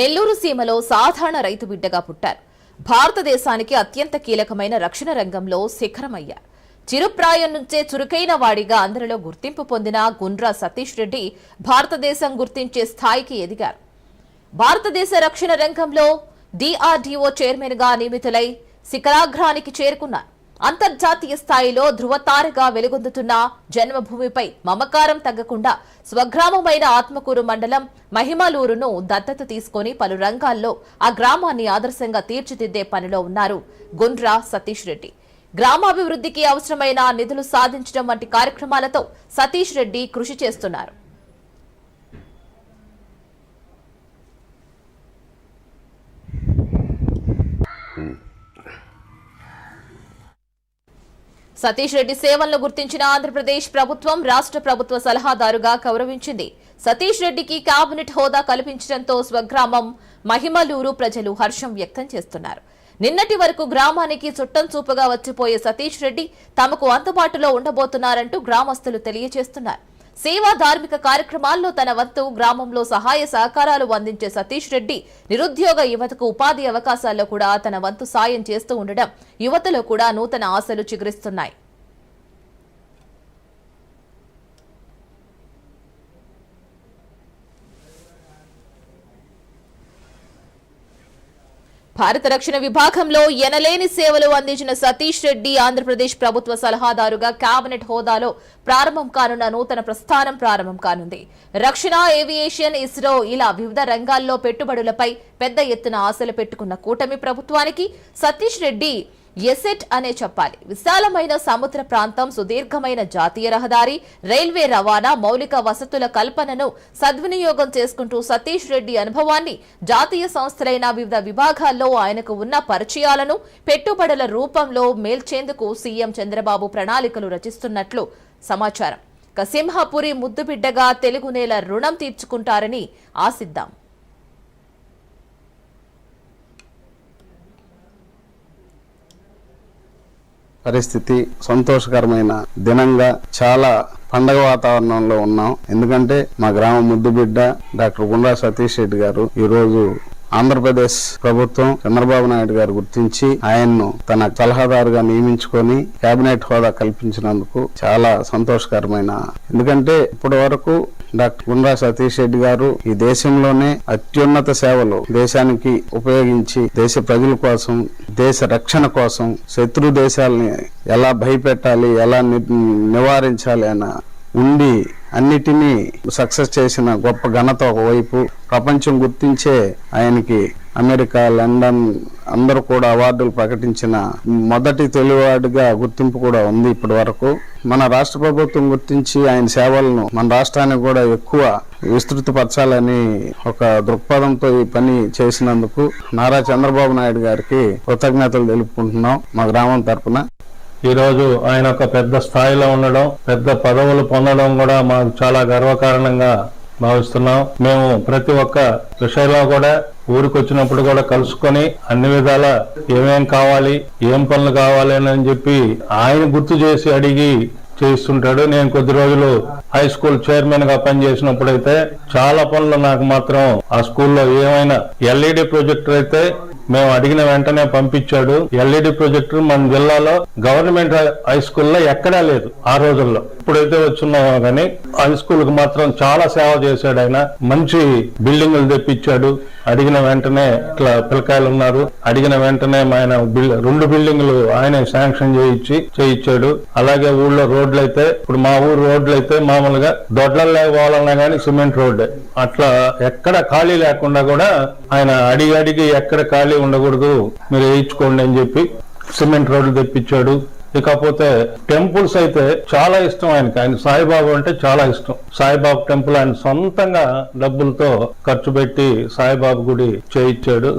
నెల్లూరు సీమలో సాధారణ రైతు బిడ్డగా పుట్టారు. భారతదేశానికి అత్యంత కీలకమైన రక్షణ రంగంలో శిఖరమయ్యారు. చిరుప్రాయం నుంచే చురుకైన వాడిగా అందరిలో గుర్తింపు పొందిన గుండ్రా సతీష్ రెడ్డి భారతదేశం గుర్తించే స్థాయికి ఎదిగారు. భారతదేశ రక్షణ రంగంలో DRDO చైర్మన్ గా నియమితులై శిఖరాగ్రానికి చేరుకున్నారు. అంతర్జాతీయ స్థాయిలో ధృవతారగా వెలుగొందుతున్న జన్మభూమిపై మమకారం తగ్గకుండా స్వగ్రామమైన ఆత్మకూరు మండలం మహిమలూరును దత్తత తీసుకుని పలు రంగాల్లో ఆ గ్రామాన్ని ఆదర్శంగా తీర్చిదిద్దే పనిలో ఉన్నారు గుండ్రా సతీష్ రెడ్డి. గ్రామాభివృద్ధికి అవసరమైన నిధులు సాధించడం వంటి కార్యక్రమాలతో సతీష్ రెడ్డి కృషి చేస్తున్నారు. సతీష్ రెడ్డి సేవలను గుర్తించిన ఆంధ్రప్రదేశ్ ప్రభుత్వం రాష్ట్ర ప్రభుత్వ సలహాదారుగా గౌరవించింది. సతీష్ రెడ్డికి కేబినెట్ హోదా కల్పించడంతో స్వగ్రామం మహిమలూరు ప్రజలు హర్షం వ్యక్తం చేస్తున్నారు. నిన్నటి వరకు గ్రామానికి చుట్టం చూపుగా వచ్చిపోయే సతీష్ రెడ్డి తమకు అందుబాటులో ఉండబోతున్నారంటూ గ్రామస్తులు తెలియజేస్తున్నారు. సేవా ధార్మిక కార్యక్రమాల్లో తన వంతు గ్రామంలో సహాయ సహకారాలు అందించే సతీష్ రెడ్డి నిరుద్యోగ యువతకు ఉపాధి అవకాశాల్లో కూడా తన వంతు సాయం చేస్తూ ఉండడం యువతలో కూడా నూతన ఆశలు చిగురిస్తున్నాయి. భారత రక్షణ విభాగంలో ఎనలేని సేవలు అందించిన సతీష్ రెడ్డి ఆంధ్రప్రదేశ్ ప్రభుత్వ సలహాదారుగా కేబినెట్ హోదాలో ప్రారంభం కానున్న నూతన ప్రస్థానం ప్రారంభం కానుంది. రక్షణ, ఏవియేషన్, ఇస్రో ఇలా వివిధ రంగాల్లో పెట్టుబడులపై పెద్ద ఎత్తున ఆశలు పెట్టుకున్న కూటమి ప్రభుత్వానికి సతీష్ రెడ్డి ఎసెట్ అనే చెప్పాలి. విశాలమైన సముద్ర ప్రాంతం, సుదీర్ఘమైన జాతీయ రహదారి, రైల్వే రవాణా, మౌలిక వసతుల కల్పనను సద్వినియోగం చేసుకుంటూ సతీష్ రెడ్డి అనుభవాన్ని జాతీయ సంస్థలైన వివిధ విభాగాల్లో ఆయనకు ఉన్న పరిచయాలను పెట్టుబడుల రూపంలో మేల్చేందుకు సీఎం చంద్రబాబు ప్రణాళికలు రచిస్తున్నట్లు సమాచారం. సింహపురి ముద్దుబిడ్డగా తెలుగు నేల రుణం తీర్చుకుంటారని ఆశిద్దాం. పరిస్థితి సంతోషకరమైన దినంగా చాలా పండగ వాతావరణంలో ఉన్నాం. ఎందుకంటే మా గ్రామ ముద్దుబిడ్డ డాక్టర్ గుండ్రా సతీష్ రెడ్డి గారు ఈ రోజు ఆంధ్రప్రదేశ్ ప్రభుత్వం చంద్రబాబు నాయుడు గారు గుర్తించి ఆయన్ను తన సలహాదారుగా నియమించుకొని కేబినెట్ హోదా కల్పించినందుకు చాలా సంతోషకరమైన. ఎందుకంటే ఇప్పటి వరకు డాక్టర్ గుండ్రా సతీష్ రెడ్డి గారు ఈ దేశంలోనే అత్యున్నత సేవలు దేశానికి ఉపయోగించి దేశ ప్రజల కోసం, దేశ రక్షణ కోసం, శత్రు దేశాలని ఎలా భయపెట్టాలి, ఎలా నివారించాలి అన్న ఉండి అన్నిటినీ సక్సెస్ చేసిన గొప్ప ఘనత ఒకవైపు, ప్రపంచం గుర్తించే ఆయనకి అమెరికా, లండన్ అందరూ కూడా అవార్డులు ప్రకటించిన మొదటి తెలుగువాడిగా గుర్తింపు కూడా ఉంది. ఇప్పటి వరకు మన రాష్ట్ర ప్రభుత్వం గుర్తించి ఆయన సేవలను మన రాష్ట్రానికి కూడా ఎక్కువ విస్తృతపరచాలని ఒక దృక్పథంతో ఈ పని చేసినందుకు నారా చంద్రబాబు నాయుడు గారికి కృతజ్ఞతలు తెలుపుకుంటున్నాం మా గ్రామం తరఫున. ఈ రోజు ఆయన ఒక పెద్ద స్థాయిలో ఉండడం, పెద్ద పదవులు పొందడం కూడా మాకు చాలా గర్వకారణంగా భావిస్తున్నాం. మేము ప్రతి ఒక్క విషయంలో కూడా ఊరికి వచ్చినప్పుడు కూడా కలుసుకొని అన్ని విధాల ఏమేం కావాలి, ఏం పనులు కావాలి అని చెప్పి ఆయన గుర్తు చేసి అడిగి చేస్తుంటాడు. నేను కొద్ది రోజులు హై స్కూల్ చైర్మన్ గా పనిచేసినప్పుడు అయితే చాలా పనులు నాకు మాత్రం ఆ స్కూల్లో ఏమైనా LED ప్రొజెక్టర్ అయితే మేము అడిగిన వెంటనే పంపించాడు. LED ప్రొజెక్టర్ మన జిల్లాలో గవర్నమెంట్ హై స్కూల్లో ఎక్కడా లేదు ఆ రోజుల్లో. ఇప్పుడైతే వచ్చున్నామో కానీ హై స్కూల్ కు మాత్రం చాలా సేవ చేశాడు ఆయన. మంచి బిల్డింగులు తెప్పించాడు. అడిగిన వెంటనే ఇట్లా పిల్లకాయలు ఉన్నారు, అడిగిన వెంటనే ఆయన 2 బిల్డింగులు ఆయనే శాంక్షన్ చేయించాడు. అలాగే ఊళ్ళో రోడ్లు అయితే ఇప్పుడు మా ఊరు రోడ్లు అయితే మామూలుగా దొడ్లల్లో పోవాలన్నా కానీ సిమెంట్ రోడ్డు, అట్లా ఎక్కడ ఖాళీ లేకుండా కూడా ఆయన అడిగి ఎక్కడ ఖాళీ ఉండకూడదు మీరు వేయించుకోండి అని చెప్పి సిమెంట్ రోడ్లు తెప్పించాడు. ఇకపోతే టెంపుల్స్ అయితే చాలా ఇష్టం ఆయనకి. ఆయన సాయిబాబా అంటే చాలా ఇష్టం. సాయిబాబా టెంపుల్ ఆయన సొంతంగా డబ్బులతో ఖర్చు పెట్టి సాయిబాబా గుడి చేయించాడు.